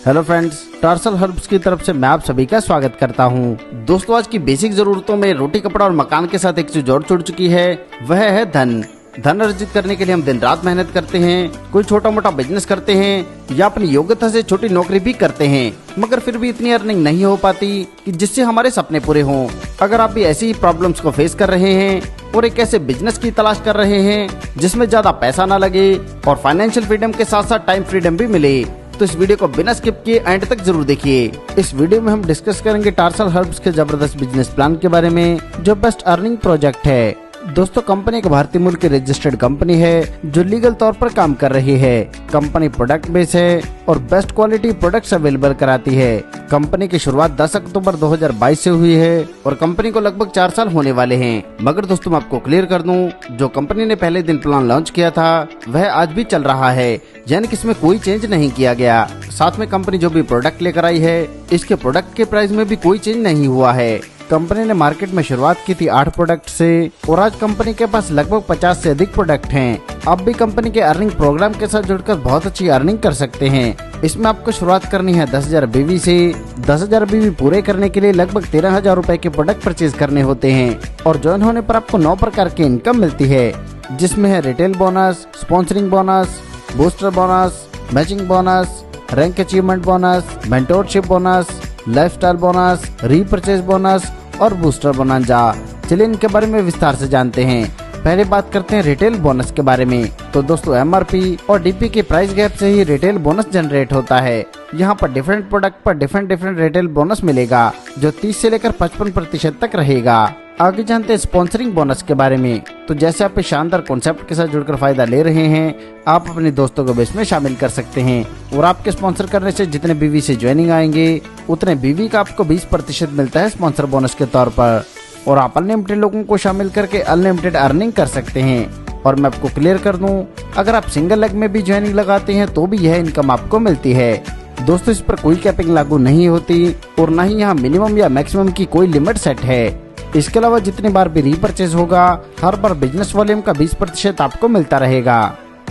Hello friends, tarsal herbs की तरफ से मैं आप सभी का स्वागत करता हूं। दोस्तों, आज की बेसिक जरूरतों में रोटी, कपड़ा और मकान के साथ एक चीज और जुड़ चुकी है, वह है धन अर्जित करने के लिए हम दिन रात मेहनत करते हैं, कोई छोटा मोटा बिजनेस करते हैं या अपनी योग्यता से छोटी नौकरी भी करते हैं, मगर फिर भी इतनी अर्निंग नहीं हो पाती कि जिससे हमारे सपने पूरे हों। अगर आप भी ऐसी ही प्रॉब्लम्स को फेस कर रहे हैं और एक ऐसे बिजनेस की तलाश कर रहे हैं जिसमें ज्यादा पैसा ना लगे और फाइनेंशियल फ्रीडम के साथ साथ टाइम फ्रीडम भी मिले, तो इस वीडियो को बिना स्किप किए एंड तक जरूर देखिए। इस वीडियो में हम डिस्कस करेंगे टार्सल हर्ब्स के जबरदस्त बिजनेस प्लान के बारे में, जो बेस्ट अर्निंग प्रोजेक्ट है। दोस्तों, कंपनी एक भारतीय मूल की रजिस्टर्ड कंपनी है जो लीगल तौर पर काम कर रही है। कंपनी प्रोडक्ट बेस है और बेस्ट क्वालिटी प्रोडक्ट्स अवेलेबल कराती है। कंपनी की शुरुआत 10 अक्टूबर 2022 से हुई है और कंपनी को लगभग 4 साल होने वाले हैं। मगर दोस्तों, मैं आपको क्लियर कर दूं, जो कंपनी ने पहले दिन प्लान लॉन्च किया था वह आज भी चल रहा है, यानी कि इसमें कोई चेंज नहीं किया गया। साथ में कंपनी जो भी प्रोडक्ट लेकर आई है, इसके प्रोडक्ट के प्राइस में भी कोई चेंज नहीं हुआ है। कंपनी ने मार्केट में शुरुआत की थी 8 प्रोडक्ट से और आज कंपनी के पास लगभग 50 से अधिक प्रोडक्ट हैं। आप भी कंपनी के अर्निंग प्रोग्राम के साथ जुड़कर बहुत अच्छी अर्निंग कर सकते हैं। इसमें आपको शुरुआत करनी है 10,000 BV से। 10,000 BV पूरे करने के लिए लगभग 13,000 रूपए के प्रोडक्ट परचेज करने होते हैं और ज्वाइन होने पर आपको 9 प्रकार की इनकम मिलती है, जिसमें है retail bonus, sponsoring bonus, booster bonus, matching bonus, rank achievement bonus, mentorship bonus, lifestyle bonus, repurchase bonus और बूस्टर बोनंजा। चलिए इनके बारे में विस्तार से जानते हैं। पहले बात करते हैं रिटेल बोनस के बारे में। तो दोस्तों, MRP और DP के प्राइस गैप से ही रिटेल बोनस जनरेट होता है। यहाँ पर डिफरेंट प्रोडक्ट पर डिफरेंट रिटेल बोनस मिलेगा, जो 30 से लेकर 55% तक रहेगा। आगे जानते हैं स्पॉन्सरिंग बोनस के बारे में। तो जैसे आप इस शानदार कॉन्सेप्ट के साथ जुड़कर फायदा ले रहे हैं, आप अपने दोस्तों को भी इसमें शामिल कर सकते हैं और आपके स्पॉन्सर करने से जितने BV से ज्वाइनिंग आएंगे, उतने BV का आपको 20% मिलता है स्पॉन्सर बोनस के तौर पर, और आप अनलिमिटेड लोगों को शामिल करके अनलिमिटेड अर्निंग कर सकते हैं। और मैं आपको क्लियर कर दूं, अगर आप सिंगल लेग में भी ज्वाइनिंग लगाते हैं तो भी यह इनकम आपको मिलती है। दोस्तों, इस पर कोई कैपिंग लागू नहीं होती और न ही यहाँ मिनिमम या मैक्सिमम की कोई लिमिट सेट है। इसके अलावा जितनी बार भी रीपरचेज होगा, हर बार बिजनेस वॉल्यूम का 20% आपको मिलता रहेगा।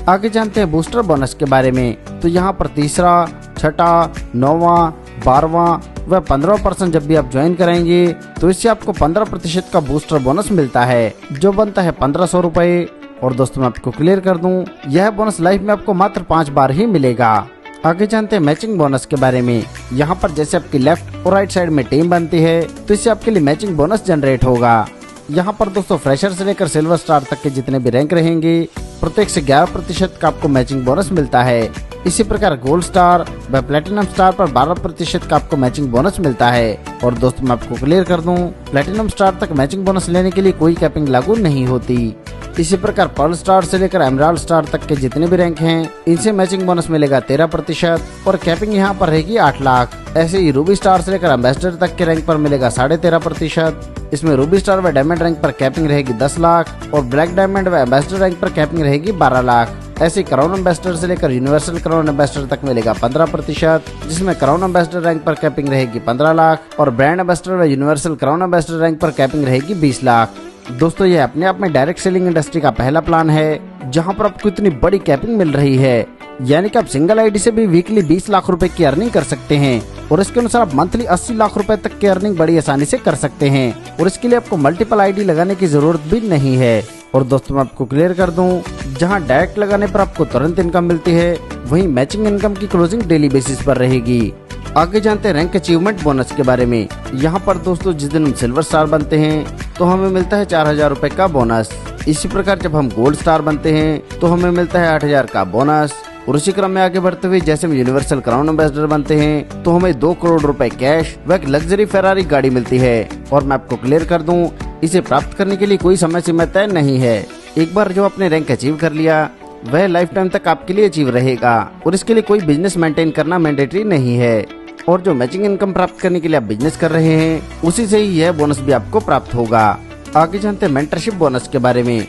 आगे जानते हैं बूस्टर बोनस के बारे में। तो यहाँ पर तीसरा, छठा, 9वां, 12वां व 15% जब भी आप ज्वाइन कराएंगे तो इससे आपको 15% का बूस्टर बोनस मिलता है, जो बनता है 1500 रूपए। और दोस्तों, मैं आपको क्लियर कर दूं, यह बोनस लाइफ में आपको मात्र 5 बार ही मिलेगा। आगे जानते हैं मैचिंग बोनस के बारे में। यहाँ पर जैसे आपकी लेफ्ट और राइट साइड में टीम बनती है तो इससे आपके लिए मैचिंग बोनस जनरेट होगा। यहाँ पर दोस्तों, फ्रेशर से लेकर सिल्वर स्टार तक के जितने भी रैंक रहेंगे, प्रत्येक से 11% का आपको मैचिंग बोनस मिलता है। इसी प्रकार गोल्ड स्टार व प्लेटिनम स्टार पर 12% का आपको मैचिंग बोनस मिलता है। और दोस्तों, मैं आपको क्लियर कर दूं, प्लेटिनम स्टार तक मैचिंग बोनस लेने के लिए कोई कैपिंग लागू नहीं होती। इसी प्रकार पर्ल स्टार से लेकर एमराल्ड स्टार तक के जितने भी रैंक हैं, इनसे मैचिंग बोनस मिलेगा 13% और कैपिंग यहाँ पर रहेगी 8 लाख। ऐसे ही रूबी स्टार से लेकर एम्बेसडर तक के रैंक पर मिलेगा 13.5%। इसमें रूबी स्टार व डायमंड रैंक पर कैपिंग रहेगी 10 लाख और ब्लैक डायमंड व एम्बेसडर रैंक पर कैपिंग रहेगी 12 लाख। ऐसे क्राउन एम्बेसडर से लेकर यूनिवर्सल क्राउन एम्बेसडर तक मिलेगा 15%, जिसमें क्राउन एम्बेसडर रैंक पर कैपिंग रहेगी 15 लाख और ब्रांड एम्बेसडर व यूनिवर्सल क्राउन एम्बेसडर रैंक पर कैपिंग रहेगी 20 लाख। दोस्तों, ये अपने आप में डायरेक्ट सेलिंग इंडस्ट्री का पहला प्लान है जहां पर आपको इतनी बड़ी कैपिंग मिल रही है, यानी कि आप सिंगल आईडी से भी वीकली 20 लाख रुपए की अर्निंग कर सकते हैं और इसके अनुसार आप मंथली 80 लाख रुपए तक की अर्निंग बड़ी आसानी से कर सकते हैं और इसके लिए आपको मल्टीपल आईडी लगाने की जरूरत भी नहीं है। और दोस्तों, मैं आपको क्लियर कर दूं, जहां डायरेक्ट लगाने पर आपको तुरंत इनकम मिलती है, वहीं मैचिंग इनकम की क्लोजिंग डेली बेसिस पर रहेगी। आगे जानते हैं रैंक अचीवमेंट बोनस के बारे में। यहाँ पर दोस्तों, जिस दिन हम सिल्वर स्टार बनते हैं तो हमें मिलता है 4,000 रूपए का बोनस। इसी प्रकार जब हम गोल्ड स्टार बनते हैं तो हमें मिलता है 8,000 का बोनस। और उसी क्रम में आगे बढ़ते हुए जैसे हम यूनिवर्सल क्राउन एम्बेसडर बनते हैं तो हमें 2 करोड़ रुपए कैश व एक लग्जरी फेरारी गाड़ी मिलती है। और मैं आपको क्लियर कर दूं, इसे प्राप्त करने के लिए कोई समय सीमा तय नहीं है। एक बार जो आपने रैंक अचीव कर लिया, वह लाइफ टाइम तक आपके लिए अचीव रहेगा और इसके लिए कोई बिजनेस मेंटेन करना मैंडेटरी नहीं है। और जो मैचिंग इनकम प्राप्त करने के लिए आप बिजनेस कर रहे हैं, उसी से ही यह बोनस भी आपको प्राप्त होगा। आगे जानते हैं मेंटरशिप बोनस के बारे में।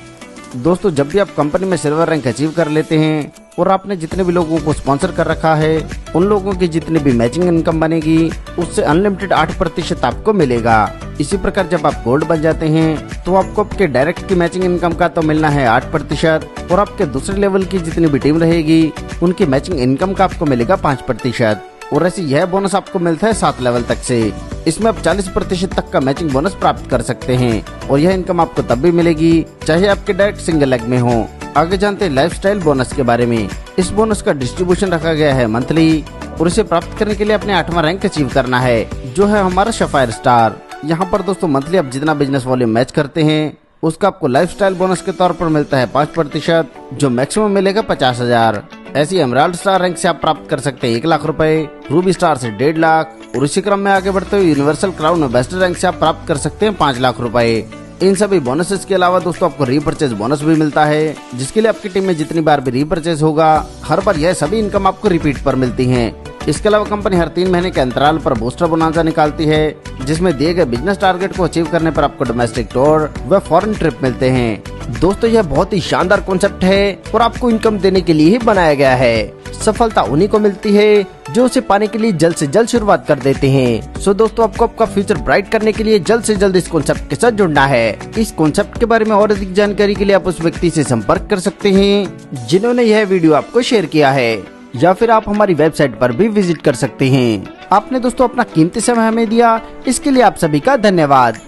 दोस्तों, जब भी आप कंपनी में सिल्वर रैंक अचीव कर लेते हैं और आपने जितने भी लोगों को स्पॉन्सर कर रखा है, उन लोगों की जितनी भी मैचिंग इनकम बनेगी, उससे अनलिमिटेड 8% आपको मिलेगा। इसी प्रकार जब आप गोल्ड बन जाते हैं तो आपको आपके डायरेक्ट की मैचिंग इनकम का तो मिलना है 8% और आपके दूसरे लेवल की जितनी भी टीम रहेगी उनकी मैचिंग इनकम का आपको मिलेगा 5%। और ऐसे यह बोनस आपको मिलता है 7 लेवल तक से। इसमें आप 40% तक का मैचिंग बोनस प्राप्त कर सकते हैं और यह इनकम आपको तब भी मिलेगी चाहे आपके डायरेक्ट सिंगल लेग में हो। आगे जानते हैं लाइफस्टाइल बोनस के बारे में। इस बोनस का डिस्ट्रीब्यूशन रखा गया है मंथली और इसे प्राप्त करने के लिए अपने 8वां रैंक अचीव करना है, जो है हमारा सफायर स्टार। यहाँ पर दोस्तों मंथली आप जितना बिजनेस वॉल्यूम मैच करते हैं उसका आपको लाइफस्टाइल बोनस के तौर पर मिलता है 5%, जो मैक्सिमम मिलेगा 50,000। ऐसी एमराल्ड स्टार रैंक से आप प्राप्त कर सकते हैं 1 लाख रुपए, रूबी स्टार से 1.5 लाख और इसी क्रम में आगे बढ़ते हुए यूनिवर्सल क्राउन बेस्ट रैंक से आप प्राप्त कर सकते हैं 5 लाख रुपए। इन सभी बोनसेस के अलावा दोस्तों आपको रीपरचेज बोनस भी मिलता है, जिसके लिए आपकी टीम में जितनी बार भी रीपरचेज होगा हर बार यह सभी इनकम आपको रिपीट पर मिलती है। इसके अलावा कंपनी हर 3 महीने के अंतराल पर बूस्टर बोनांजा निकालती है, जिसमें दिए गए बिजनेस टारगेट को अचीव करने पर आपको डोमेस्टिक टूर व फॉरेन ट्रिप मिलते हैं। दोस्तों यह बहुत ही शानदार कॉन्सेप्ट है और आपको इनकम देने के लिए ही बनाया गया है। सफलता उन्हीं को मिलती है जो उसे पाने के लिए जल्द से जल्द शुरुआत कर देते हैं। सो दोस्तों आपको आपका फ्यूचर ब्राइट करने के लिए जल्द से जल्द इस कॉन्सेप्ट के साथ जुड़ना है। इस कॉन्सेप्ट के बारे में और अधिक जानकारी के लिए आप उस व्यक्ति से संपर्क कर सकते हैं जिन्होंने यह वीडियो आपको शेयर किया है, या फिर आप हमारी वेबसाइट पर भी विजिट कर सकते हैं। आपने दोस्तों अपना कीमती समय हमें दिया, इसके लिए आप सभी का धन्यवाद।